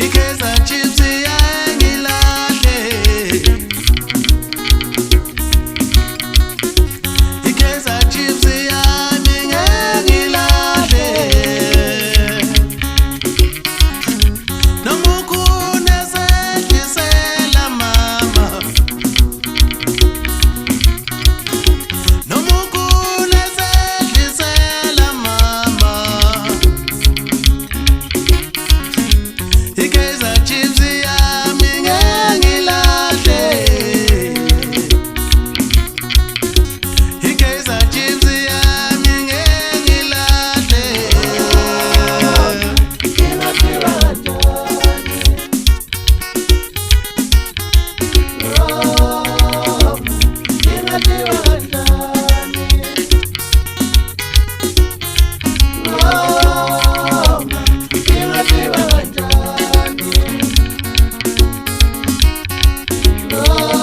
iKaizer Chiefs yangilahle, iKaizer Chiefs yami ngilahle, noma ukhona sehlisela mama, noma ukhona sehlisela mama, iKaizer Chiefs yami ngilahle, iKaizer Chiefs yami ngilahle. Oh